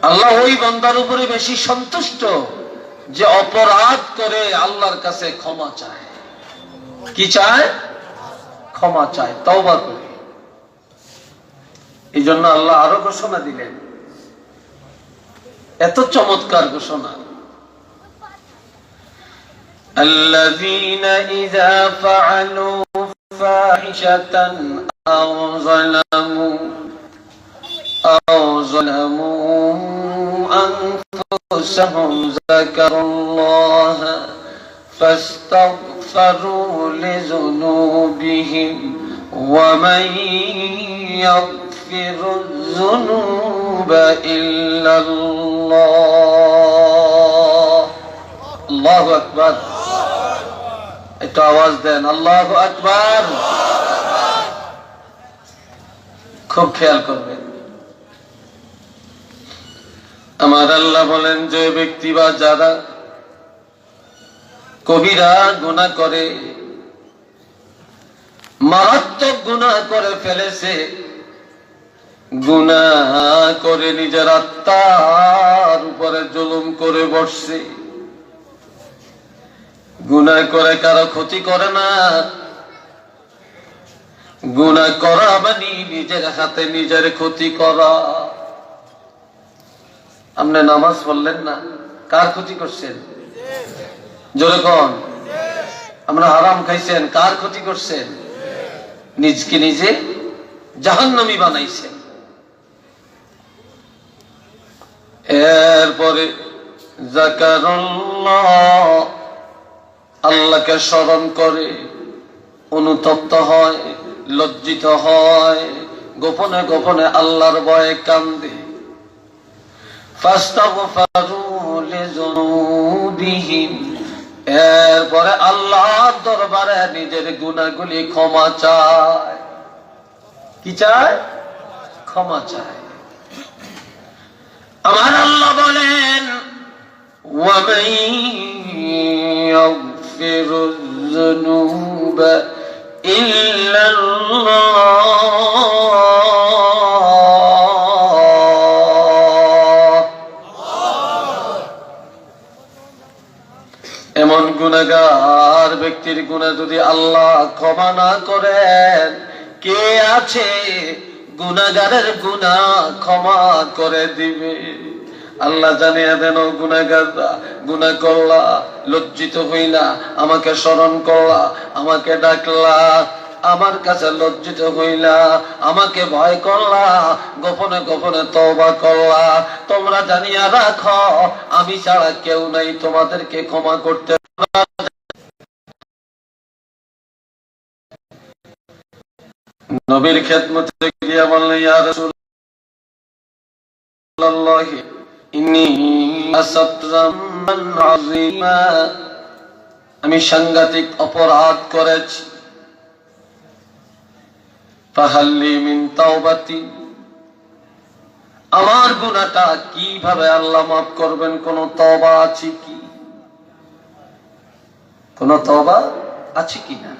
আল্লাহ ওই বান্দার উপরে বেশি সন্তুষ্ট যে অপরাধ করে আল্লাহর কাছে ক্ষমা চায়। কি চায়? ক্ষমা চায়, তওবা করে। এই জন্য আল্লাহ আরো ঘোষণা দিলেন, এত চমৎকার ঘোষণা, আল্লাযীনা ইযা ফাআলু ফাহিশাতান আও যালামু আনফুসাহুম যাকারুল্লাহা ফাস্তাগফিরু লিযুনুবিহিম ওয়া মান ইয়াগফিরুয যুনুবা ইল্লাল্লাহ। আল্লাহু আকবার। একটু আওয়াজ দেন, আল্লাহু আকবার। খুব খেয়াল করবেন। আমার আল্লাহ বলেন, যে ব্যক্তি বা যারা কবিরা গুনাহ করে, মারাত্মক গুনাহ করে ফেলেছে, গুনাহ করে নিজের আত্মার উপরে জুলুম করে বসছে, গুনাহ করে কারো ক্ষতি করে না, গুনাহ করা মানে নিজের হাতে নিজের ক্ষতি করা। আপনি নামাজ পড়লেন না, কার ক্ষতি করছেন? জোরে কোন? আমরা হারাম খাইছেন, কার ক্ষতি করছেন? নিজকে নিজে জাহান্নামী বানাইছেন। এরপরে যাকারুল্লাহ, আল্লাহকে স্মরণ করে অনুতপ্ত হয়, লজ্জিত হয়, গোপনে গোপনে আল্লাহর ভয়ে কান্দে। ফাস্তাগফিরু লিযুনুবিহিম, এরপরে আল্লাহর দরবারে নিজের গুনাহগুলি ক্ষমা চায়। কি চায়? ক্ষমা চায়। আমার আল্লাহ বলেন, ওয়া মান ইয়াগফিরু যুনুবা ইল্লাল্লাহ। এমন গুনাহগার ব্যক্তির গুনাহ যদি আল্লাহ ক্ষমা না করেন, কে আছে গুনাহগারের গুনাহ ক্ষমা করে দিবে? আল্লাহ জানিয়ে দেন, গুনাহগাররা গুনাহ করলা, লজ্জিত হইলা, আমাকে স্মরণ করলা, আমাকে ডাকলা, আমার কাছে লজ্জিত হইলা, আমাকে ভয় করলা, গোপনে গোপনে তওবা করলা, তোমরা জানিয়া রাখো আমি ছাড়া কেউ নাই তোমাদেরকে ক্ষমা করতে। নবীর খেদমতে গিয়া বললেন, ইয়া রাসূলুল্লাহ ইন্নী আসাবতু যামবান আযীমা, আমি সাংঘাতিক অপরাধ করেছি। ফাহাল্লি মিন তাওবাতি, আমার গুনাহটা কিভাবে আল্লাহ মাফ করবেন? কোন তওবা আছে কি? কোন তওবা আছে কি না?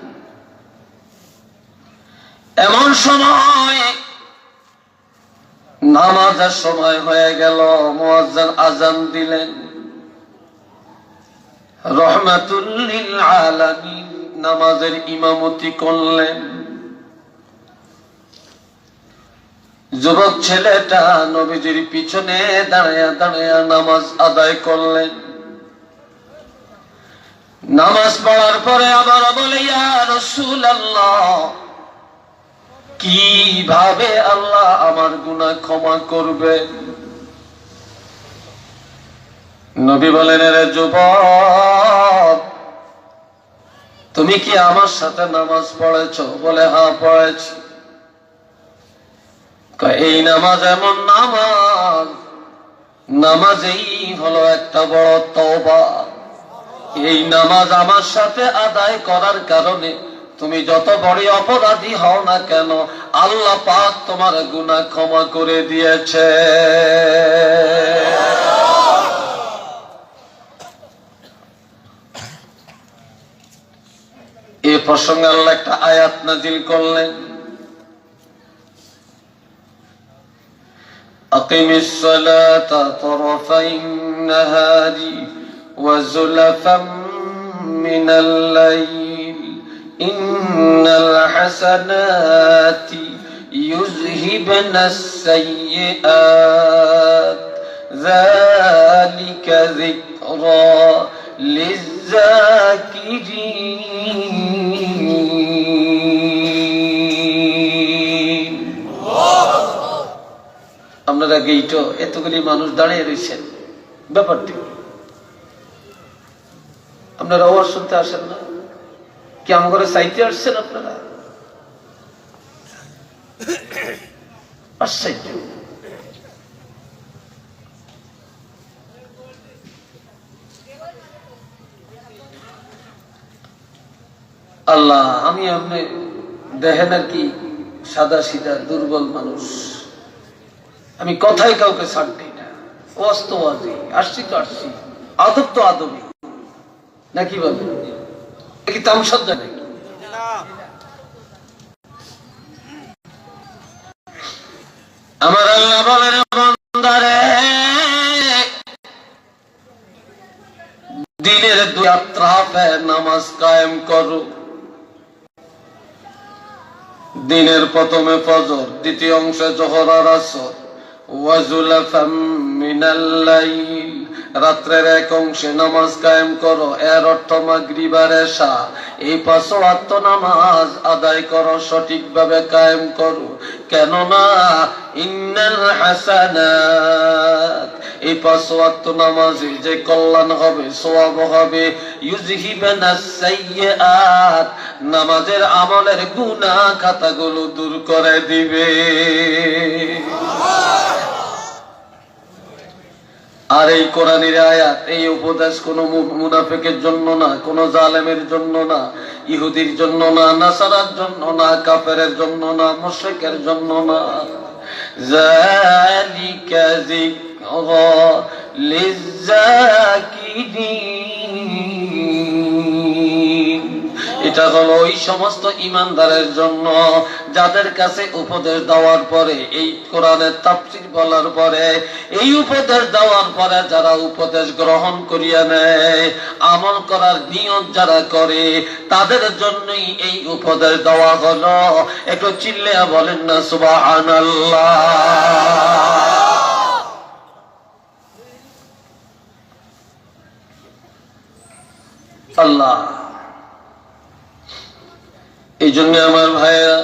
এমন সময় নামাজের সময় হয়ে গেল, মুয়াজ্জিন আযান দিলেন, রাহমাতুল লিল আলামিন নামাজের ইমামতি করলেন। যুবক ছেলেটা নবীজির পিছনে দাঁড়ায়া দাঁড়ায়া নামাজ আদায় করলেন। নামাজ পড়ার পরে আবার বলে, ইয়া রাসূলুল্লাহ, কিভাবে আল্লাহ আমার গুনাহ ক্ষমা করবেন? নবী বলেন, রে যুবক, তুমি কি আমার সাথে নামাজ পড়েছো? বলে, হ্যাঁ পড়েছি। এই নামাজ এমন নামাজ, নামাজেই হলো একটা বড় তওবা। এই নামাজ আমার সাথে আদায় করার কারণে তুমি যত বড় অপরাধী হও না কেন, আল্লাহ পাক তোমার গুনাহ ক্ষমা করে দিয়েছে। এই প্রসঙ্গে আল্লাহ একটা আয়াত নাযিল করলেন, أقم الصلاة طرفي النهار وزلفا من الليل إن الحسنات يذهبن السيئات ذلك ذكرى للذاكرين আপনারা গেইটো এতগুলি মানুষ দাঁড়িয়ে রয়েছেন, ব্যাপারটি আপনারা আওয়াজ শুনতে আসেন না? কি আমগরে চাইতে আসছেন আপনারা? আশ্চর্য। আল্লাহ, আমি আপনি দেখে নাকি সাদা সিধা দুর্বল মানুষ, আমি কথাই কাউকে ছাড় দিই না। ওয়াস্তবাদী আসছি তো আসছি, আদব তো আদবই নাকি বলে, কি তামসজ্জা নাকি? আমার আল্লাহ বলেন, বান্দারে দিনের দুই আত্রাফে নামাজ কায়েম করো। দিনের প্রথমে ফজর, দ্বিতীয় অংশে যোহর আর আসর। ওয়াজুলাফাম মিনাল লাইল, রাত্রের এক অংশে নামাজ কায়েম করো, এর অর্থ মাগরিব আর এশা। এই 5 ওয়াক্ত নামাজ আদায় করো, সঠিকভাবে কায়েম করো। কেননা ইন্নাল হাসানাত, এই 5 ওয়াক্ত নামাজে যে কল্যাণ হবে, সওয়াব হবে। ইউযহিবানাস সাইয়্যাত, নামাজের আমলের গুনাহ খাতাগুলো দূর করে দিবে। আর এই কোরআনের আয়াত, এই উপদেশ কোন মুনাফিকের জন্য না, কোন জালেমের জন্য না, ইহুদির জন্য না, নাসারার জন্য না, কাফেরের জন্য না, মুশরিকের জন্য না। যালিকা যিকরা লিযযাকিরিন, এটা হলো ওই সমস্ত ইমানদারের জন্য যাদের কাছে উপদেশ দেওয়ার পরে, এই কোরআনের তাফসীর বলার পরে, এই উপদেশ দেওয়ার পরে যারা উপদেশ গ্রহণ করিয়া নেয়, আমল করার নিয়ত যারা করে, তাদের জন্যই এই উপদেশ দেওয়া হলো। একটু চিল্লিয়া বলেন না সুবহানাল্লাহ। আল্লাহ, এই জন্য আমার ভাইয়া,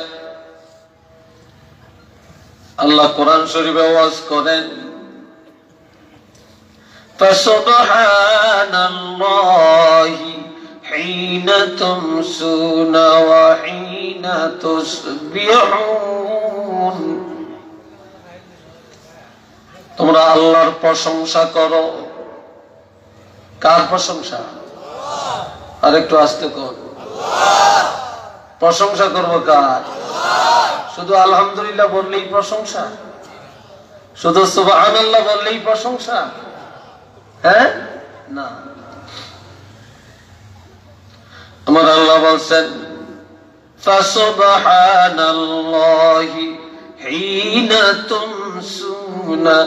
আল্লাহ কোরআন শরীফে ওয়াজ করেন, ফাসুবহানাল্লাহি হিনা তুমসুনা ওয়া হিনা তুসবিহুন, তোমরা আল্লাহর প্রশংসা করো। কার প্রশংসা? আর একটু আস্তে কর। প্রশংসা করবো কার? শুধু আলহামদুলিল্লাহ বললেই প্রশংসা? শুধু সুবহানাল্লাহ বললেই প্রশংসা? হ্যাঁ, না। আমার আল্লাহ বলছেন, ফাসুবহানাল্লাহি হিনা তুমসুনা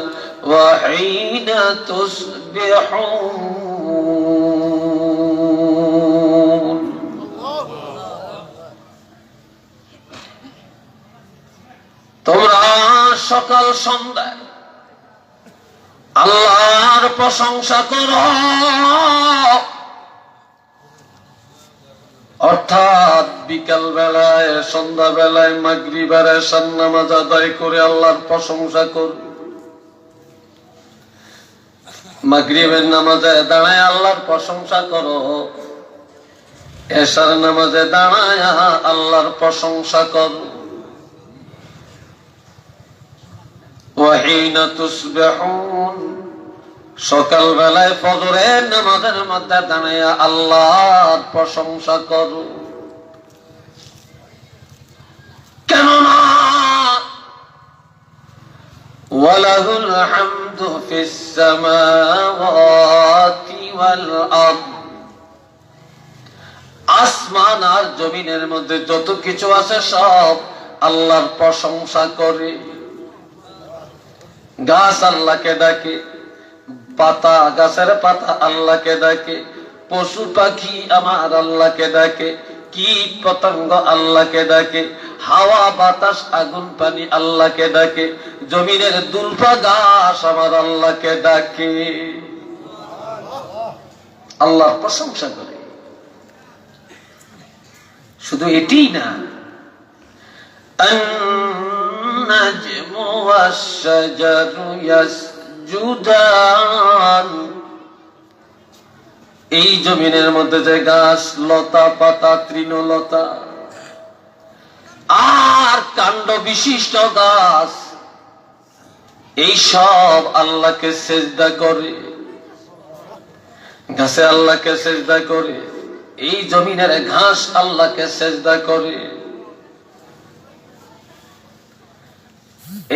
ওয়া হিনা তুসবিহুন, তোমরা সকাল সন্ধ্যায় আল্লাহর প্রশংসা করো। অর্থাৎ বিকাল বেলায়, সন্ধ্যা বেলায়, মাগরিবের এশার নামাজ আদায় করে আল্লাহর প্রশংসা করো। মাগরিবের নামাজে দাঁড়ায় আল্লাহর প্রশংসা করো, এশার নামাজে দাঁড়ায় আল্লাহর প্রশংসা করো। ওয়াহিনা তুসবিহুন, সকাল বেলায় ফজরের নামাজের মধ্যে দাঁড়াইয়া আল্লাহর প্রশংসা করো। কেননা ওয়ালাহুল হামদু ফিস সামাওয়াতি ওয়াল আরদ, আসমান আর জমিনের মধ্যে যত কিছু আছে সব আল্লাহর প্রশংসা করে। গাছ আল্লাহকে ডাকে, পাতা গাছের পাতা আল্লাহকে ডাকে, পশু পাখি আমার আল্লাহকে ডাকে, কীট পতঙ্গ আল্লাহকে ডাকে, হাওয়া বাতাস আগুন পানি আল্লাহকে ডাকে, জমিনের দুলফা ঘাস আমার আল্লাহকে ডাকে। আল্লাহর প্রশংসা করে। শুধু এটিই না, আন-নাজমু ওয়াশ-শাজারু ইয়াসজুদান, এই জমিনের মধ্যে যে গাছ লতা পাতা তৃণলতা আর কাণ্ড বিশিষ্ট গাছ, এই সব আল্লাহকে সেজদা করে। গাছে আল্লাহকে সেজদা করে, এই জমিনের ঘাস আল্লাহকে সেজদা করে।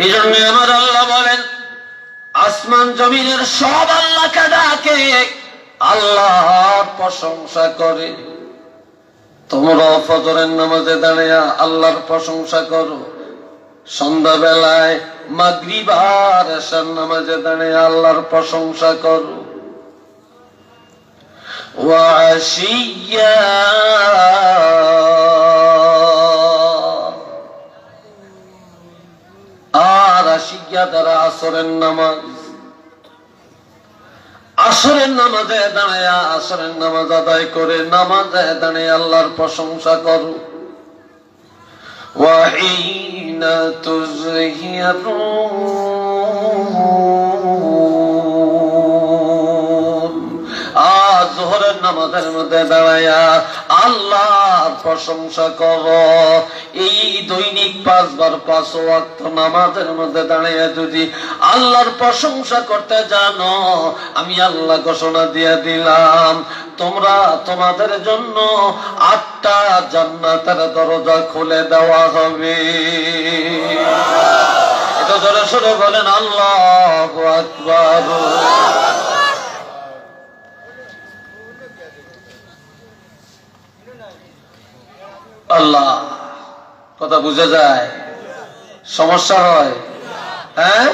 এই জন্য আমার আল্লাহ বলেন, আসমান জমিনের সব আল্লাহকে ডাকে, আল্লাহর প্রশংসা করে। তোমরা ফজরের নামাজে দাঁড়িয়ে আল্লাহর প্রশংসা করো, সন্ধ্যাবেলায় মাগরিব আর এশার নামাজে দাঁড়িয়ে আল্লাহর প্রশংসা করো। ওয়াশিয়া, আর আশিয়া দ্বারা আসরের নামাজ, আসরের নামাজে দাঁড়ায় আসরের নামাজ আদায় করে নামাজে দাঁড়িয়ে আল্লাহর প্রশংসা করো। ওয়াহিনা তুযহিরুন, আজ যোহরের নামাজের মধ্যে দাঁড়ায়া আল্লাহর প্রশংসা করো। এই দৈনিক 5 বার 5 ওয়াক্ত নামাজের মধ্যে দাঁড়িয়ে যদি আল্লাহর প্রশংসা করতে জানো, আমি আল্লাহ ঘোষণা দিয়ে দিলাম, তোমরা তোমাদের জন্য 8টা জান্নাতের দরজা খুলে দেওয়া হবে। এটা জোরে সোরে বলেন আল্লাহু আকবার। আল্লাহ, কথা বুঝা যায়? সমস্যা হয়? হ্যাঁ,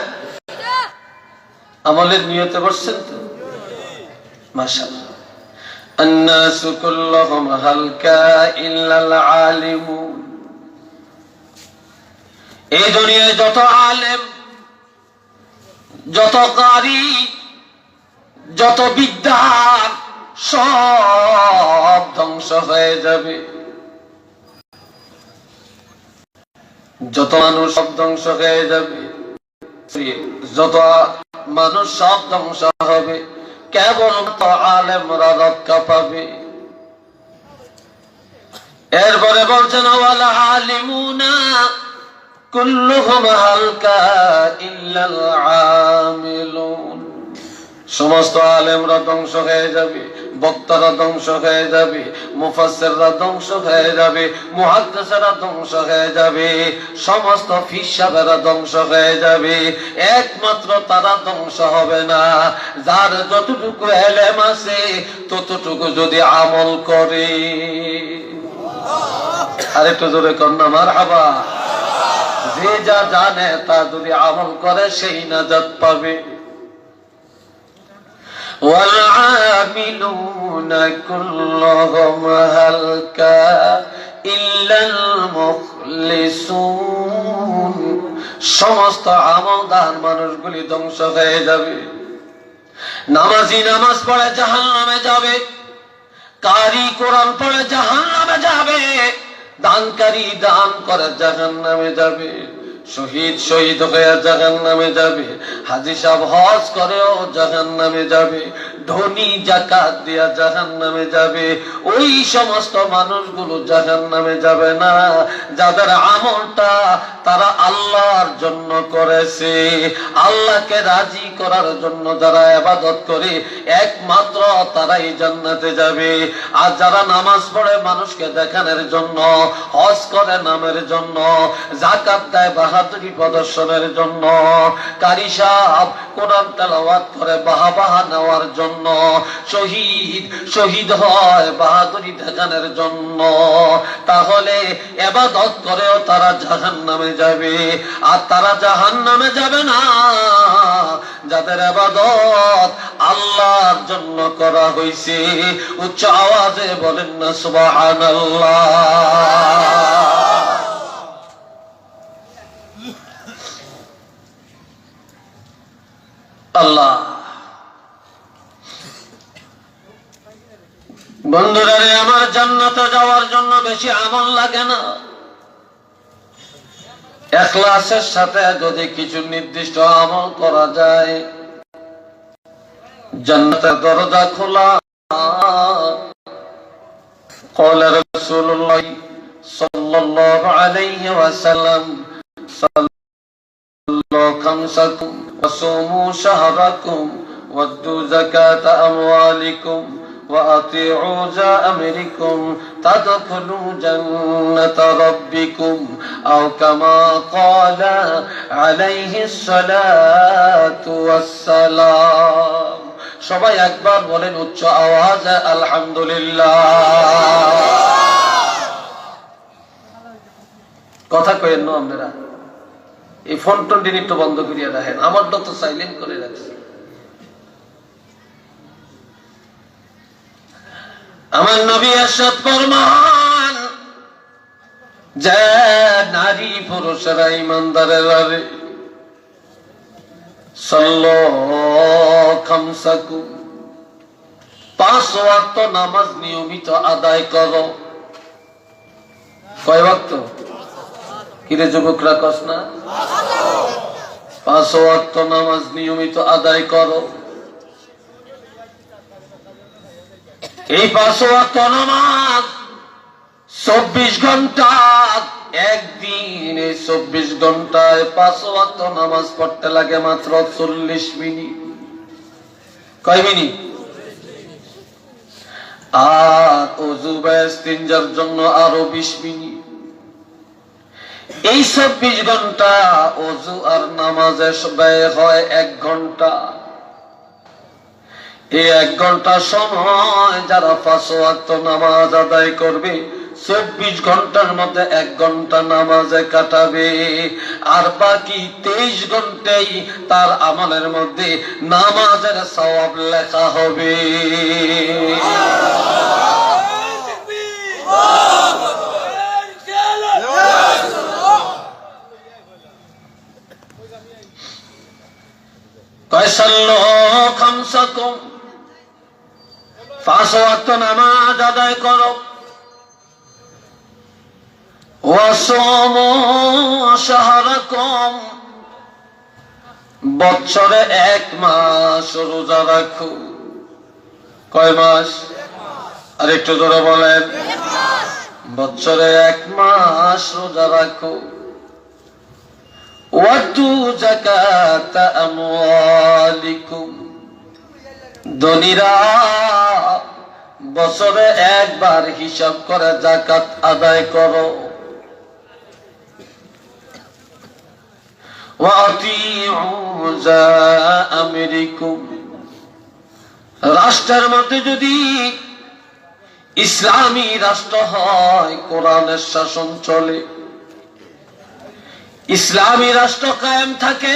আমলের নিয়তে বসছেন তো? মাশাআল্লাহ। আন-নাসু কুল্লুহুম হালকা ইল্লাল আলিমুন, এই দুনিয়ায় যত আলেম, যত কারি, যত বিদ্বান সব ধ্বংস হয়ে যাবে। যত মানুষ সব ধ্বংস হয়ে যাবে, যত মানুষ সব ধ্বংস হবে, কেবল আলেমরা রক্ষা পাবে। এরপরে বলছেন ওয়াল আলিমুনা কুল্লুহুম হালকা ইল্লাল আমিলুন, সমস্ত আলেমরা ধ্বংস হয়ে যাবে, বক্তারা ধ্বংস হয়ে যাবে, মুফাসসিররা ধ্বংস হয়ে যাবে, মুহাদ্দিসরা ধ্বংস হয়ে যাবে, সমস্ত ফিসাবেরা ধ্বংস হয়ে যাবে। একমাত্র তারা ধ্বংস হবে না যার যতটুকু ইলম আছে ততটুকু যদি আমল করে। আরেকটু জোরে কর না মারহাবা। যে যা জানে তা যদি আমল করে সেই নাজাত পাবে। والعاملون كلهم هلكا إلا المخلصون, সমস্ত আমলদার মানুষগুলি ধ্বংস হয়ে যাবে। নামাজি নামাজ পড়ে জাহান্নামে যাবে, কারি কোরআন পড়ে জাহান্নামে যাবে, দানকারী দান করে জাহান্নামে যাবে, শহীদ শহীদ হয়ে জাহান্নামে যাবে, হাজী সাহেব হজ করেও জাহান্নামে যাবে, ধনী যাকাত দিয়া জাহান্নামে যাবে। ওই সমস্ত মানুষগুলো জাহান্নামে যাবে না যাদের আমলটা তারা আল্লাহর জন্য করেছে, আল্লাহকে রাজি করার জন্য যারা ইবাদত করে একমাত্র তারাই জান্নাতে যাবে। আর যারা নামাজ পড়ে মানুষকে দেখানোর জন্য, হজ করে নামের জন্য, যাকাত দেয় বাহাদুরি প্রদর্শনের জন্য, কারি সাহেব কোরআন তেলাওয়াত করে বাহবা নেওয়ার জন্য, জন্য, শহীদ হয় বাহাদুরি দেখানোর জন্য। তাহলে ইবাদত করেও তারা জাহান্নামে যাবে। আর তারা জাহান্নামে যাবে না যাদের ইবাদত আল্লাহর জন্য করা হয়েছে। উচ্চ আওয়াজে বলেন না সুবহানাল্লাহ। আল্লাহ বন্ধুরা রে, আমার জান্নাতে যাওয়ার জন্য বেশি আমল লাগে না। ইখলাসের সাথে যদি কিছু নির্দিষ্ট আমল করা যায়, জান্নাতের দরজা খোলা। قال رسول الله صلى الله عليه وسلم صلوا خمسكم وصوموا شهركم وادوا زكاة أموالكم وأطيعوا ذا أمركم تدخلوا جنة ربكم أو كما قال عليه الصلاة والسلام। সবাই একবার বলেন উচ্চ আওয়াজে আলহামদুলিল্লাহ। কথা কইেন না আপনারা, এই ফোন টোন একটু বন্ধ করিয়া রাখেন। আমারটা তো সাইলেন্ট করে রাখছি। আমার নবী ইরশাদ ফরমান যে নারী পুরুষেরা ঈমানদারেরা সাল্লু খামসাকুম, 5 ওয়াক্ত নামাজ নিয়মিত আদায় করো। কয় ওয়াক্ত? কিরে যুবকরা কস না? 5 ওয়াক্ত নামাজ নিয়মিত আদায় করো। এই 5 ওয়াক্ত নামাজ 24 ঘন্টা, একদিনে 24 ঘন্টায় 5 ওয়াক্ত নামাজ পড়তে লাগে মাত্র 40 মিনিট। কয় মিনিট? আর ওযু বা ইস্তিনজার জন্য আরো 20 মিনিট। এই 24 ঘন্টা ওযু আর নামাজে ব্যয় হয় 1 ঘন্টা। এই 1 ঘন্টা সময় যারা 5 ওয়াক্ত নামাজ আদায় করবে, 24 ঘন্টার মধ্যে 1 ঘন্টা নামাজে কাটাবে, আর বাকি 23 ঘন্টাই তার আমলের মধ্যে নামাজের সওয়াব লেখা হবে। কয়সাল্লু খামসাকুম, 5 ওয়াক্ত নামাজ আদায় করো। ওয়াসুমু শাহরাকুম, বছরে 1 মাস রোজা রাখো। কয় মাস? আর একটু জোরে বলেন। বছরে 1 মাস রোজা রাখো। ওয়াতু যাকাত আমওয়ালিকুম, ধনীরা বছরে 1 বার হিসাব করে যাকাত আদায় করো। রাষ্ট্রের মধ্যে যদি ইসলামী রাষ্ট্র হয়, কোরআনের শাসন চলে, ইসলামী রাষ্ট্র কায়েম থাকে,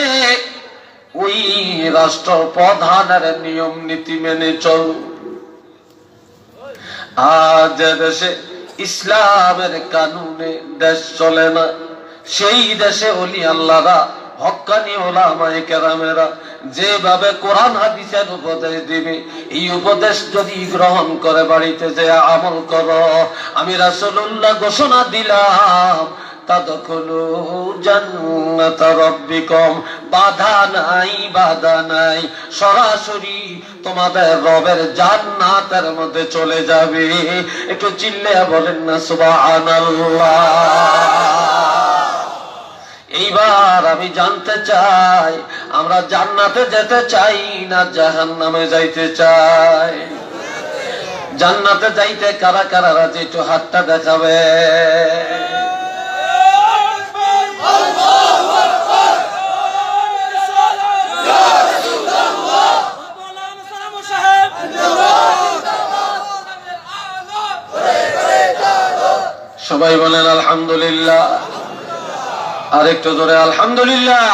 ওই রাষ্ট্র প্রধানের নিয়ম নীতি মেনে চল। আর যে দেশে ইসলামের কানুনে দেশ চলে না, সেই দেশে ওলি আল্লাহরা, হক্কানি উলামায়ে কেরামেরা যেভাবে কোরআন হাদিসের উপদেশ দিবে, এই উপদেশ যদি গ্রহণ করে বাড়িতে যে আমল করো, আমি রাসূলুল্লাহ ঘোষণা দিলাম, তাদখুলু জান্নাত রাব্বিকুম, বাধা নাই, সরাসরি তোমাদের রবের জান্নাতের মধ্যে চলে যাবে। একটু চিল্লায়া বলেন না সুবহানাল্লাহ। এইবার আমি জানতে চাই, আমরা জান্নাতে যেতে চাই না জাহান্নামে যাইতে চাই? জান্নাতে যাইতে কারা কারা রাজি? একটু হাতটা দেখাবে। সবাই বলেন আলহামদুলিল্লাহ। আরেকটু জোরে আলহামদুলিল্লাহ।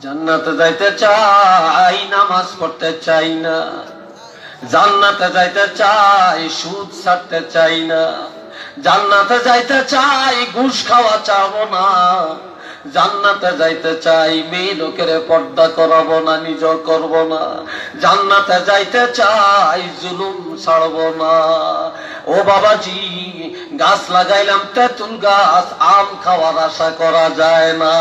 জান্নাতে যাইতে চাই, নামাজ পড়তে চাই না। জান্নাতে যাইতে চাই, সুদ ছাড়তে চাই না। জান্নাতে যাইতে চাই, ঘুষ খাওয়া চাবো না। জান্নাতে যাইতে চাই, মেয়ে লোকের পর্দা করাবো না, নিজ করব না। জান্নাতে যাইতে চাই, জুলুম ছাড়বো না। ও বাবাজি, গাছ লাগাইলাম তেঁতুল গাছ, আম খাওয়ার আশা করা যায় না।